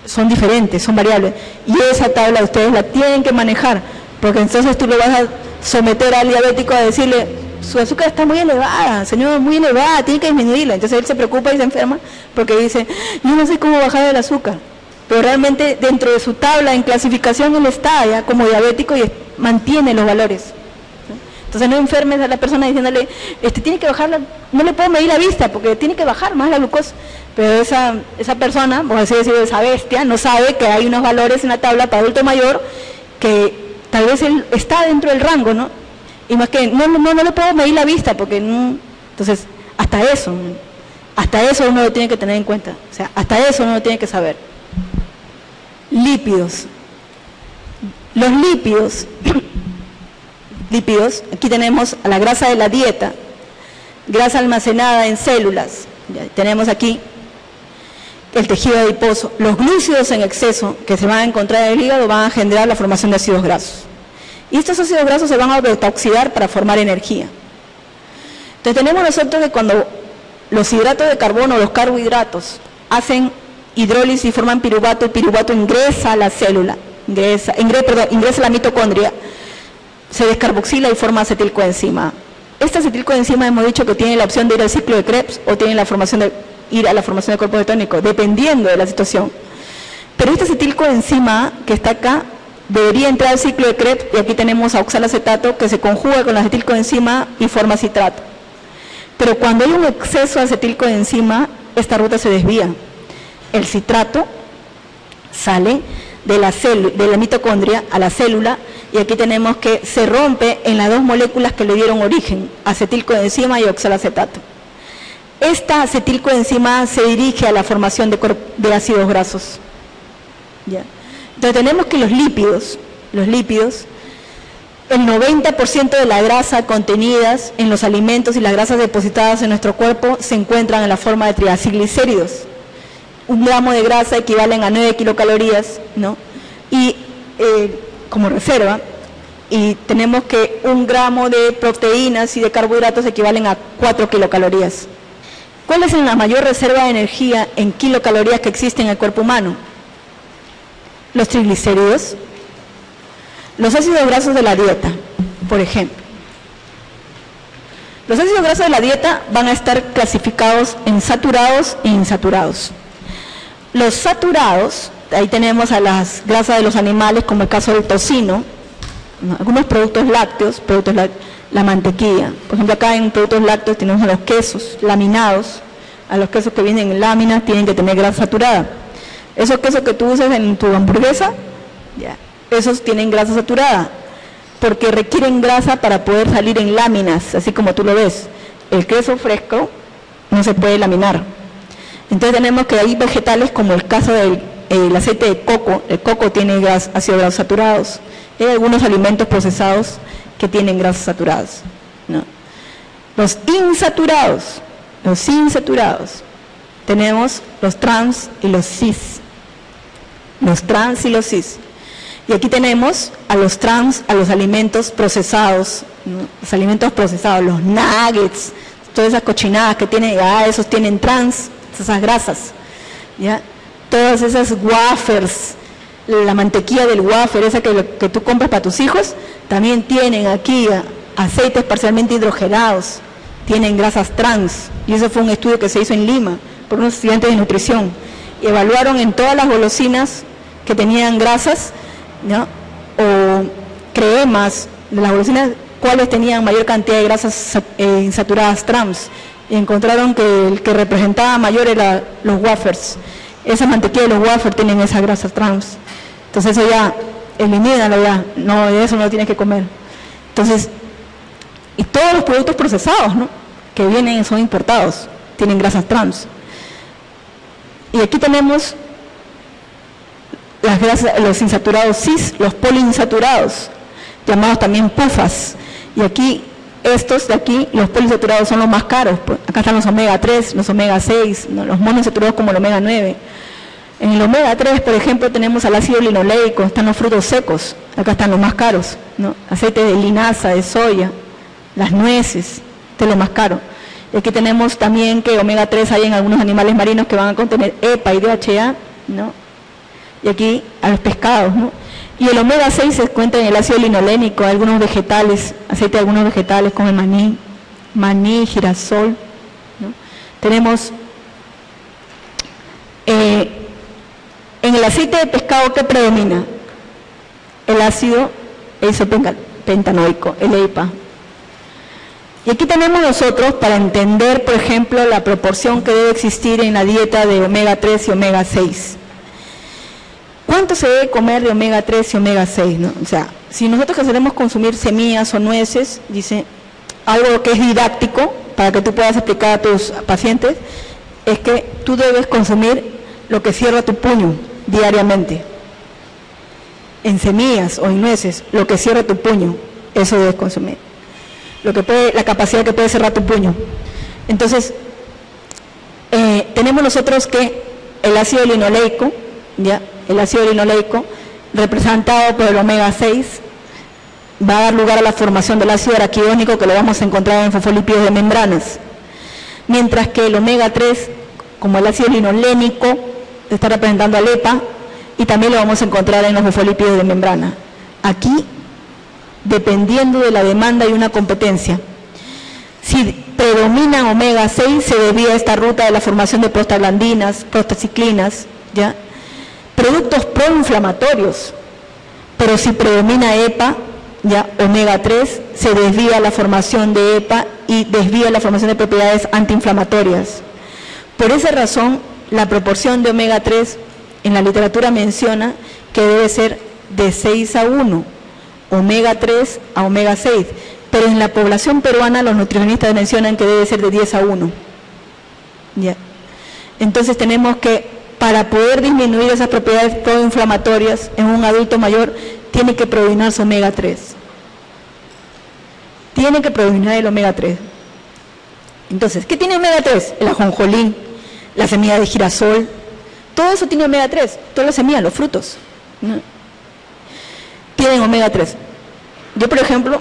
son diferentes, son variables, y esa tabla ustedes la tienen que manejar, porque entonces tú le vas a someter al diabético a decirle, su azúcar está muy elevada, señor, muy elevada, tiene que disminuirla. Entonces él se preocupa y se enferma porque dice, yo no sé cómo bajar el azúcar, pero realmente dentro de su tabla en clasificación él está ya como diabético y mantiene los valores, ¿no? Entonces no enfermes a la persona diciéndole, tiene que bajar, no le puedo medir la vista porque tiene que bajar más la glucosa, pero esa persona, por así decirlo, esa bestia, no sabe que hay unos valores en la tabla para adulto mayor que tal vez él está dentro del rango, ¿no? Y más que no le puedo medir la vista porque no. Entonces, hasta eso uno lo tiene que tener en cuenta, o sea, hasta eso uno lo tiene que saber. Lípidos. Los lípidos, aquí tenemos a la grasa de la dieta, grasa almacenada en células, ya tenemos aquí el tejido adiposo. Los glúcidos en exceso que se van a encontrar en el hígado van a generar la formación de ácidos grasos. Y estos ácidos grasos se van a beta-oxidar para formar energía. Entonces tenemos nosotros que cuando los hidratos de carbono, los carbohidratos, hacen hidrólisis y forman piruvato, el piruvato ingresa a la célula, ingresa a la mitocondria, se descarboxila y forma acetilcoenzima. Esta acetilcoenzima hemos dicho que tiene la opción de ir al ciclo de Krebs o tiene la formación de ir a la formación de cuerpo cetónico, dependiendo de la situación. Pero esta acetilcoenzima que está acá debería entrar al ciclo de Krebs, y aquí tenemos a oxalacetato que se conjuga con la acetilcoenzima y forma citrato. Pero cuando hay un exceso de acetilcoenzima, esta ruta se desvía. El citrato sale de la mitocondria a la célula, y aquí tenemos que se rompe en las dos moléculas que le dieron origen, acetilcoenzima y oxalacetato. Esta acetilcoenzima se dirige a la formación de ácidos grasos. ¿Ya? Entonces tenemos que los lípidos, el 90% de la grasa contenidas en los alimentos y las grasas depositadas en nuestro cuerpo se encuentran en la forma de triacilglicéridos. 1 gramo de grasa equivalen a 9 kilocalorías, ¿no? Y como reserva, y tenemos que 1 gramo de proteínas y de carbohidratos equivalen a 4 kilocalorías. ¿Cuál es la mayor reserva de energía en kilocalorías que existe en el cuerpo humano? Los triglicéridos, los ácidos grasos de la dieta, por ejemplo. Los ácidos grasos de la dieta van a estar clasificados en saturados e insaturados. Los saturados, ahí tenemos a las grasas de los animales, como el caso del tocino, ¿no? Algunos productos lácteos, la mantequilla. Por ejemplo, acá en productos lácteos tenemos a los quesos laminados, a los quesos que vienen en láminas tienen que tener grasa saturada. Esos quesos que tú usas en tu hamburguesa, ya, esos tienen grasa saturada, porque requieren grasa para poder salir en láminas, así como tú lo ves. El queso fresco no se puede laminar. Entonces tenemos que hay vegetales como el caso del aceite de coco. El coco tiene ácidos grasos saturados. Hay algunos alimentos procesados que tienen grasas saturadas, ¿no? Los insaturados, tenemos los trans y los cis. Los trans y los cis. Y aquí tenemos a los trans, a los alimentos procesados, ¿no? Los alimentos procesados, los nuggets, todas esas cochinadas que tienen, esos tienen trans, esas grasas, ¿ya? Todas esas wafers, la mantequilla del wafer, esa que tú compras para tus hijos, también tienen aquí aceites parcialmente hidrogenados, tienen grasas trans, y eso fue un estudio que se hizo en Lima por unos estudiantes de nutrición, y evaluaron en todas las golosinas que tenían grasas, ¿no? O cremas de las golosinas, cuáles tenían mayor cantidad de grasas insaturadas trans, y encontraron que el que representaba mayor era los wafers. Esa mantequilla de los wafers tienen esas grasas trans. Entonces eso ya, elimínalo ya, no, eso no lo tienes que comer. Entonces, y todos los productos procesados, ¿no?, que vienen, son importados, tienen grasas trans. Y aquí tenemos las grasas, los insaturados cis, los poliinsaturados, llamados también PUFAs. Y aquí, estos de aquí, los poliinsaturados son los más caros. Acá están los omega 3, los omega 6, ¿no?, los monoinsaturados como el omega 9. En el omega 3, por ejemplo, tenemos el ácido linoleico, están los frutos secos, acá están los más caros, ¿no? Aceite de linaza, de soya, las nueces, este es lo más caro. Y aquí tenemos también que omega 3 hay en algunos animales marinos que van a contener EPA y DHA, ¿no? Y aquí a los pescados, ¿no? Y el omega 6 se encuentra en el ácido linolénico, algunos vegetales, aceite de algunos vegetales como el maní, girasol, ¿no? Tenemos en el aceite de pescado, ¿qué predomina? El ácido isopentanoico, el EPA. Y aquí tenemos nosotros, para entender, por ejemplo, la proporción que debe existir en la dieta de omega 3 y omega 6. ¿Cuánto se debe comer de omega 3 y omega 6? ¿No? O sea, si nosotros queremos consumir semillas o nueces, dice, algo que es didáctico, para que tú puedas explicar a tus pacientes, es que tú debes consumir lo que cierra tu puño diariamente. En semillas o en nueces, lo que cierra tu puño, eso debes consumir. La capacidad que puede cerrar tu puño. Entonces, tenemos nosotros que el ácido linoleico, ¿ya? El ácido linoleico, representado por el omega 6, va a dar lugar a la formación del ácido araquidónico, que lo vamos a encontrar en fosfolípidos de membranas. Mientras que el omega 3, como el ácido linolénico, está representando al EPA, y también lo vamos a encontrar en los fosfolípidos de membrana. Aquí, dependiendo de la demanda y una competencia. Si predomina omega 6, se desvía esta ruta de la formación de prostaglandinas, prostaciclinas, ¿ya? Productos proinflamatorios. Pero si predomina EPA, ya omega 3, se desvía la formación de EPA y desvía la formación de propiedades antiinflamatorias. Por esa razón, la proporción de omega 3 en la literatura menciona que debe ser de 6:1, omega 3 a omega 6, pero en la población peruana los nutricionistas mencionan que debe ser de 10:1. ¿Ya? Entonces tenemos que, para poder disminuir esas propiedades proinflamatorias en un adulto mayor, tiene que predominar su omega 3. Tiene que predominar el omega 3. Entonces, ¿qué tiene omega 3? El ajonjolí, la semilla de girasol, todo eso tiene omega 3, todas las semillas, los frutos, ¿no? Tienen omega 3. Yo, por ejemplo,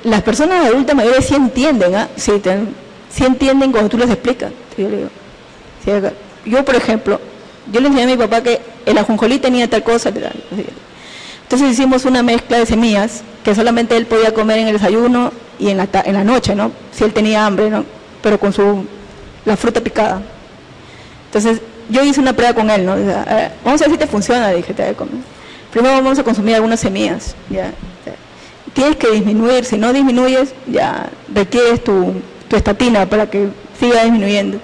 las personas adultas mayores sí entienden, ¿eh? Sí entienden cuando tú les explicas. Yo le digo, sí, yo, por ejemplo, yo le enseñé a mi papá que el ajonjolí tenía tal cosa, entonces hicimos una mezcla de semillas que solamente él podía comer en el desayuno y en la noche, ¿no? Si él tenía hambre, ¿no? Pero con la fruta picada. Entonces, yo hice una prueba con él, ¿no? Vamos a ver si te funciona, dije, te voy a comer. Primero vamos a consumir algunas semillas, ¿ya? Tienes que disminuir, si no disminuyes, ya requieres tu estatina para que siga disminuyendo.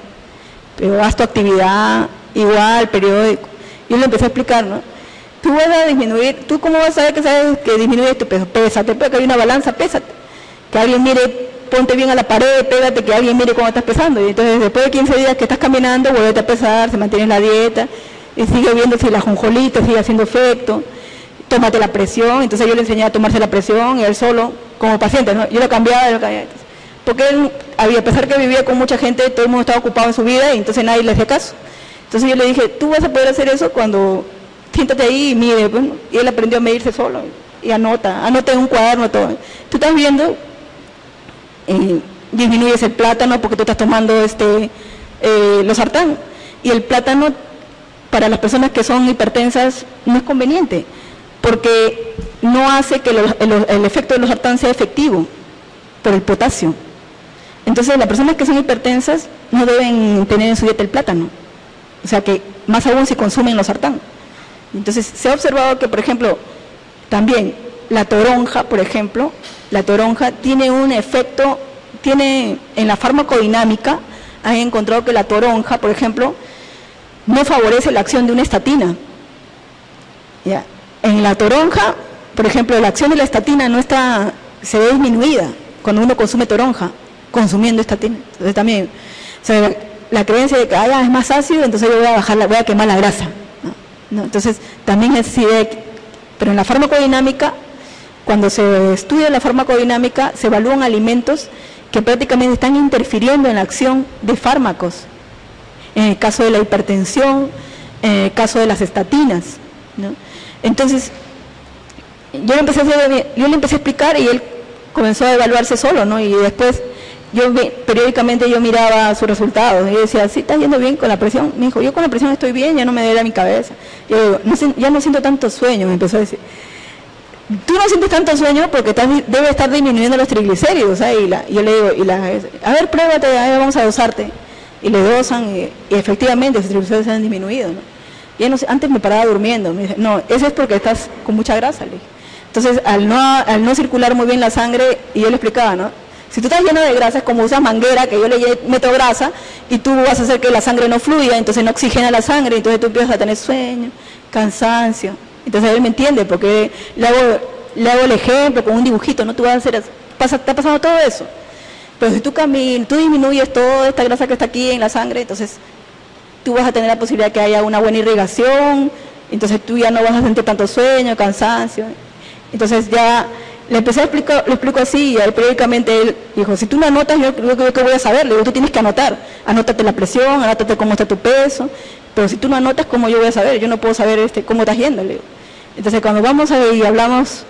Pero haz tu actividad, igual, periódico. Yo le empecé a explicar, ¿no? Tú vas a disminuir, ¿tú cómo vas a saber que sabes que disminuye tu peso? Pésate, que hay una balanza, pésate. Que alguien mire, ponte bien a la pared, pégate, que alguien mire cómo estás pesando. Y entonces después de 15 días que estás caminando, vuelve a pesar, se mantiene la dieta, y sigue viendo si la ajonjolí te sigue haciendo efecto. Tómate la presión. Entonces yo le enseñé a tomarse la presión, y él solo, como paciente, ¿no? Yo lo cambiaba, porque él, a pesar que vivía con mucha gente, todo el mundo estaba ocupado en su vida, y entonces nadie le hacía caso. Entonces yo le dije, tú vas a poder hacer eso cuando siéntate ahí y mide. Bueno, y él aprendió a medirse solo, y anota en un cuaderno todo. Tú estás viendo, disminuyes el plátano porque tú estás tomando losartán, y el plátano para las personas que son hipertensas no es conveniente, porque no hace que el efecto del losartán sea efectivo por el potasio. Entonces las personas que son hipertensas no deben tener en su dieta el plátano, o sea que más aún si consumen losartán. Entonces se ha observado que, por ejemplo, también la toronja, por ejemplo, la toronja tiene un efecto, en la farmacodinámica, han encontrado que la toronja, por ejemplo, no favorece la acción de una estatina. ¿Ya? En la toronja, por ejemplo, la acción de la estatina se ve disminuida cuando uno consume toronja, consumiendo estatina. Entonces también, o sea, la creencia de que es más ácido, entonces yo voy a quemar la grasa. ¿No? Entonces, también es así pero en la farmacodinámica, cuando se estudia la farmacodinámica, se evalúan alimentos que prácticamente están interfiriendo en la acción de fármacos. En el caso de la hipertensión, en el caso de las estatinas, ¿no? Entonces, yo le empecé a explicar y él comenzó a evaluarse solo, ¿no? Y después, periódicamente yo miraba sus resultados y decía, ¿sí estás yendo bien con la presión? Me dijo, yo con la presión estoy bien, ya no me duele mi cabeza. Yo digo, ya no siento tanto sueño, me empezó a decir. Tú no sientes tanto sueño porque debe estar disminuyendo los triglicéridos, ¿sabes? Yo le digo, a ver, pruébate, vamos a dosarte. Y le dosan y efectivamente sus triglicéridos se han disminuido, ¿no? Y antes me paraba durmiendo, me dice, no, eso es porque estás con mucha grasa, le dije. Entonces, al no circular muy bien la sangre, y yo le explicaba, ¿no? Si tú estás lleno de grasa, es como usas manguera, que yo le meto grasa, y tú vas a hacer que la sangre no fluya, entonces no oxigena la sangre, entonces tú empiezas a tener sueño, cansancio. Entonces él me entiende, porque le hago el ejemplo con un dibujito, ¿no? Tú vas a hacer eso. Está pasando todo eso. Pero si tú disminuyes toda esta grasa que está aquí en la sangre, entonces tú vas a tener la posibilidad de que haya una buena irrigación, entonces tú ya no vas a sentir tanto sueño, cansancio. Entonces ya le empecé a explicar, lo explico así, y ahí periódicamente él dijo, si tú no anotas, yo que voy a saber, le digo, tú tienes que anotar, anótate la presión, anótate cómo está tu peso, pero si tú no anotas, ¿cómo yo voy a saber? Yo no puedo saber cómo estás yendo, le digo. Entonces cuando vamos ahí y hablamos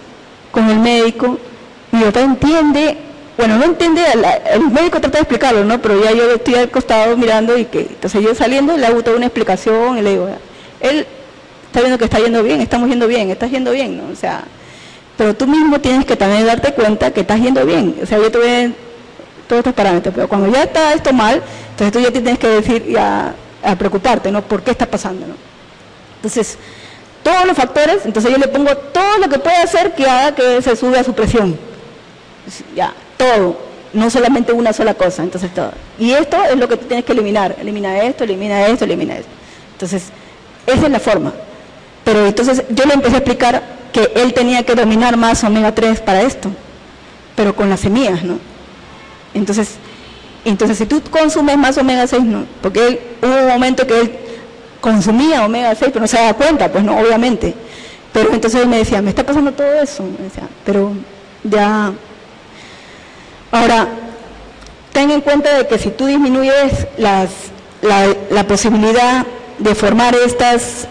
con el médico, mi papá entiende bueno, no entiende, el médico trata de explicarlo, ¿no? Pero ya yo estoy al costado mirando y que, entonces yo saliendo le hago toda una explicación y le digo, él está viendo que está yendo bien, estamos yendo bien, estás yendo bien, ¿no? O sea, pero tú mismo tienes que también darte cuenta que estás yendo bien, o sea, yo te voy todos estos parámetros, pero cuando ya está esto mal, entonces tú ya tienes que decir, ya, a preocuparte, ¿no? ¿Por qué está pasando, no? Entonces, todos los factores, entonces yo le pongo todo lo que puede hacer que haga que se suba su presión, ya, todo, no solamente una sola cosa, entonces todo. Y esto es lo que tú tienes que eliminar, elimina esto, elimina esto, elimina esto. Entonces, esa es la forma. Pero entonces yo le empecé a explicar que él tenía que dominar más omega 3 para esto, pero con las semillas, ¿no? Entonces si tú consumes más omega 6, ¿no? Porque hubo un momento que él consumía omega 6, pero no se daba cuenta, pues no, obviamente. Pero entonces él me decía, me está pasando todo eso, me decía, pero ya... Ahora, ten en cuenta de que si tú disminuyes la posibilidad de formar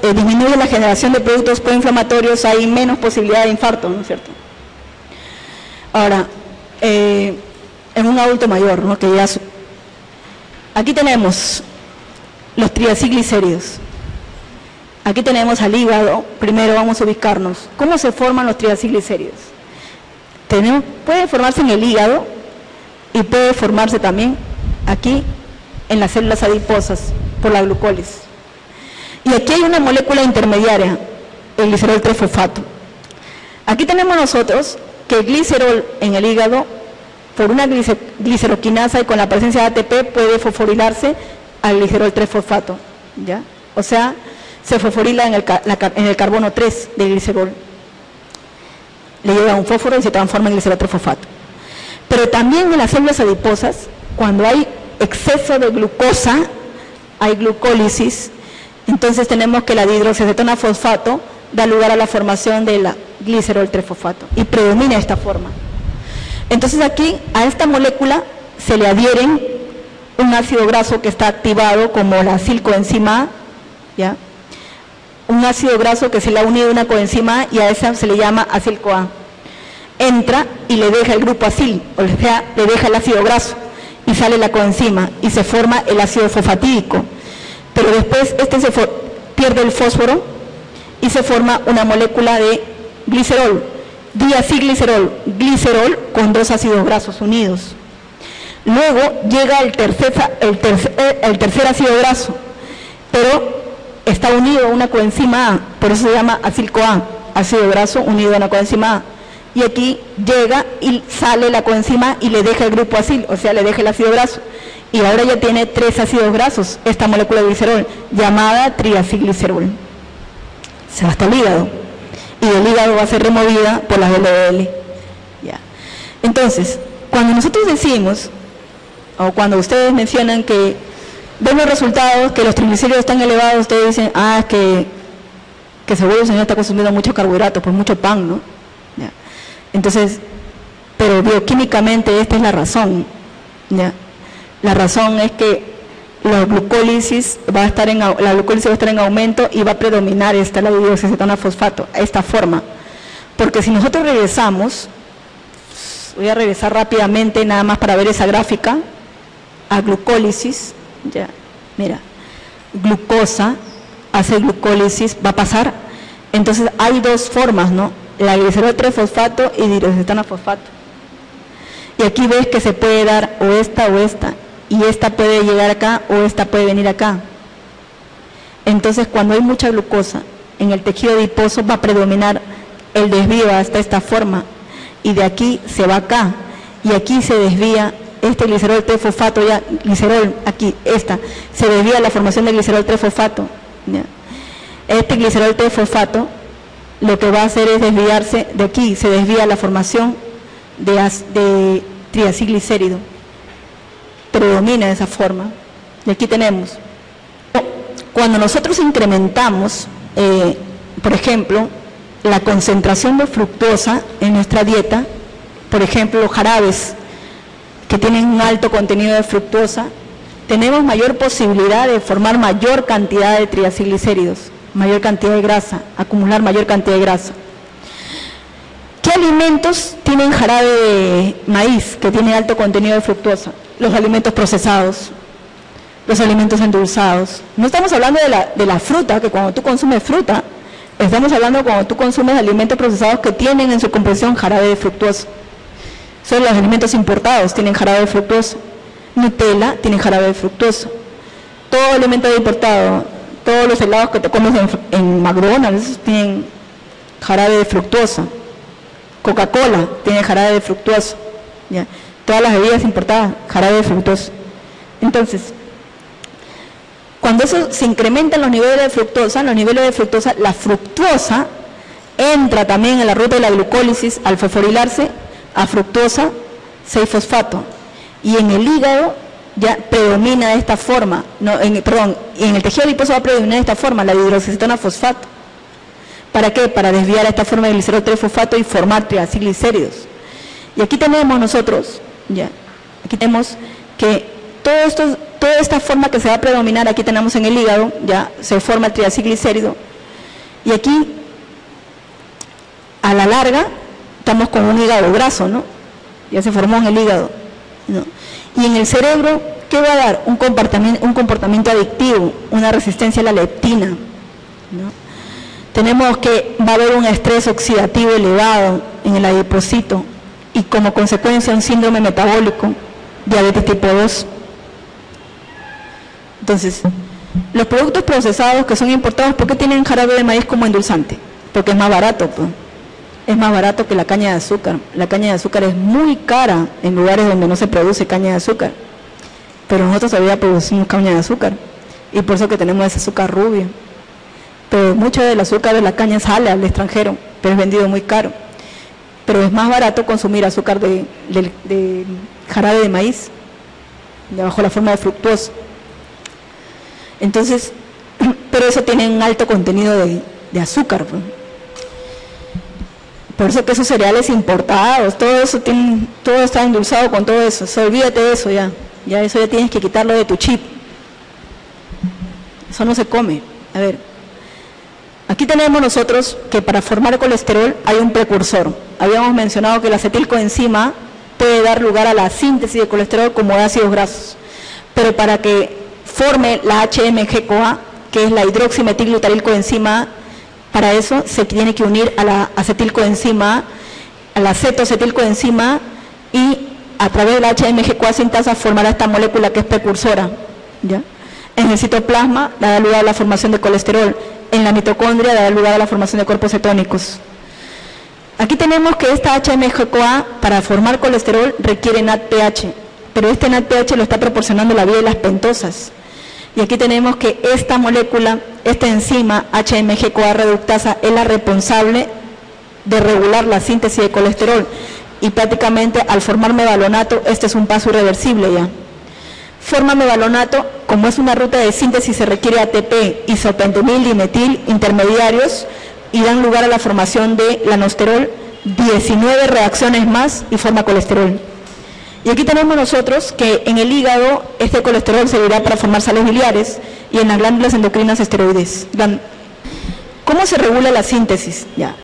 disminuye la generación de productos proinflamatorios, hay menos posibilidad de infarto, ¿no es cierto? Ahora, en un adulto mayor, ¿no? Que ya aquí tenemos los triacilglicéridos. Aquí tenemos al hígado. Primero vamos a ubicarnos. ¿Cómo se forman los triacilglicéridos? Puede formarse en el hígado y puede formarse también aquí en las células adiposas por la glucólisis. Y aquí hay una molécula intermediaria, el glicerol 3-fosfato. Aquí tenemos nosotros que el glicerol en el hígado, por una gliceroquinasa y con la presencia de ATP, puede fosforilarse al glicerol 3-fosfato, ¿ya? O sea, se fosforila en el carbono 3 del glicerol. Le lleva un fósforo y se transforma en glicerol 3-fosfato. Pero también en las células adiposas, cuando hay exceso de glucosa, hay glucólisis, entonces tenemos que la dihidroxiacetona fosfato da lugar a la formación de la glicerol 3-fosfato y predomina esta forma. Entonces aquí a esta molécula se le adhieren un ácido graso que está activado como la acilcoenzima A, ¿ya? Un ácido graso que se le ha unido una coenzima A y a esa se le llama acil-CoA. Entra y le deja el grupo acil, o sea, le deja el ácido graso y sale la coenzima y se forma el ácido fosfatídico. Pero después pierde el fósforo y se forma una molécula de glicerol, diacilglicerol, glicerol con dos ácidos grasos unidos. Luego llega el tercer ácido graso, pero está unido a una coenzima A, por eso se llama acil-CoA, ácido graso unido a una coenzima A. Y aquí llega y sale la coenzima y le deja el grupo acil, o sea, le deja el ácido graso. Y ahora ya tiene 3 ácidos grasos, esta molécula de glicerol, llamada triacilglicerol. Se va hasta el hígado. Y del hígado va a ser removida por las LDL. Ya. Entonces, cuando nosotros decimos, o cuando ustedes mencionan que ven los resultados, que los triglicéridos están elevados, ustedes dicen, es que seguro el señor está consumiendo mucho carbohidrato, pues mucho pan, ¿no? Ya. Entonces, pero bioquímicamente esta es la razón, ¿ya? La razón es que la glucólisis va a estar en aumento y va a predominar la dihidroxiacetona fosfato, esta forma. Porque si nosotros regresamos, voy a regresar rápidamente nada más para ver esa gráfica, a glucólisis, ya, mira, glucosa, hace glucólisis, va a pasar, entonces hay dos formas, ¿no? La glicerol 3-fosfato y dihidroxiacetona fosfato. Y aquí ves que se puede dar o esta, y esta puede llegar acá o esta puede venir acá. Entonces cuando hay mucha glucosa en el tejido adiposo va a predominar el desvío hasta esta forma y de aquí se va acá y aquí se desvía este glicerol 3-fosfato, ya glicerol aquí, se desvía la formación de glicerol 3-fosfato, ¿ya? Este glicerol 3-fosfato lo que va a hacer es desviarse de aquí, se desvía la formación de triacilglicérido, predomina de esa forma. Y aquí tenemos, cuando nosotros incrementamos, por ejemplo, la concentración de fructosa en nuestra dieta, por ejemplo, los jarabes que tienen un alto contenido de fructosa, tenemos mayor posibilidad de formar mayor cantidad de triacilglicéridos, mayor cantidad de grasa, acumular mayor cantidad de grasa. ¿Qué alimentos tienen jarabe de maíz que tiene alto contenido de fructosa? Los alimentos procesados, los alimentos endulzados. No estamos hablando de la fruta, que cuando tú consumes fruta, estamos hablando de cuando tú consumes alimentos procesados que tienen en su composición jarabe de fructosa. Son los alimentos importados, tienen jarabe de fructosa. Nutella tiene jarabe de fructosa. Todo alimento importado, todos los helados que te comes en McDonald's tienen jarabe de fructosa. Coca-Cola tiene jarabe de fructosa. ¿Ya? Todas las bebidas importadas, jarabe de fructosa. Entonces, cuando eso se incrementan los niveles de fructosa, la fructosa entra también en la ruta de la glucólisis al fosforilarse a fructosa 6-fosfato. Y en el hígado ya predomina de esta forma, en el tejido adiposo va a predominar de esta forma, la hidroxicetona fosfato. ¿Para qué? Para desviar esta forma de glicerol 3-fosfato y formar triacilglicéridos. Y aquí tenemos nosotros, aquí tenemos que toda esta forma que se va a predominar, aquí tenemos en el hígado, ya se forma el triacilglicérido. Y aquí, a la larga, estamos con un hígado graso, ¿no? Ya se formó en el hígado, ¿no? Y en el cerebro, ¿qué va a dar? Un comportamiento adictivo, una resistencia a la leptina, ¿no? Tenemos que va a haber un estrés oxidativo elevado en el adipocito y como consecuencia un síndrome metabólico, diabetes tipo 2. Entonces, los productos procesados que son importados, ¿por qué tienen jarabe de maíz como endulzante? Porque es más barato, pues. Es más barato que la caña de azúcar. La caña de azúcar es muy cara en lugares donde no se produce caña de azúcar. Pero nosotros todavía producimos caña de azúcar. Y por eso que tenemos ese azúcar rubio. Pero mucho del azúcar de la caña sale al extranjero, pero es vendido muy caro. Pero es más barato consumir azúcar de jarabe de maíz, bajo la forma de fructosa. Entonces, pero eso tiene un alto contenido de azúcar, pues. Por eso que esos cereales importados, todo está endulzado con todo eso. Olvídate de eso ya eso ya tienes que quitarlo de tu chip. Eso no se come. A ver, aquí tenemos nosotros que para formar colesterol hay un precursor. Habíamos mencionado que la acetilcoenzima puede dar lugar a la síntesis de colesterol como de ácidos grasos. Pero para que forme la HMG-CoA, que es la hidroximetilglutarilcoenzima A, para eso se tiene que unir a la acetilcoenzima, a la cetoacetilcoenzima A, y a través de la HMG-CoA sintasa formará esta molécula que es precursora, ¿ya? En el citoplasma da lugar a la formación de colesterol, en la mitocondria da lugar a la formación de cuerpos cetónicos. Aquí tenemos que esta HMG-CoA para formar colesterol requiere NADPH, pero este NADPH lo está proporcionando la vía de las pentosas. Y aquí tenemos que esta molécula, esta enzima HMG-CoA reductasa es la responsable de regular la síntesis de colesterol y prácticamente al formar mevalonato, este es un paso irreversible ya. Forma mevalonato, como es una ruta de síntesis se requiere ATP, isopentomil, dimetil, intermediarios y dan lugar a la formación de lanosterol, 19 reacciones más y forma colesterol. Y aquí tenemos nosotros que en el hígado este colesterol servirá para formar sales biliares y en las glándulas endocrinas esteroides. ¿Cómo se regula la síntesis? Ya.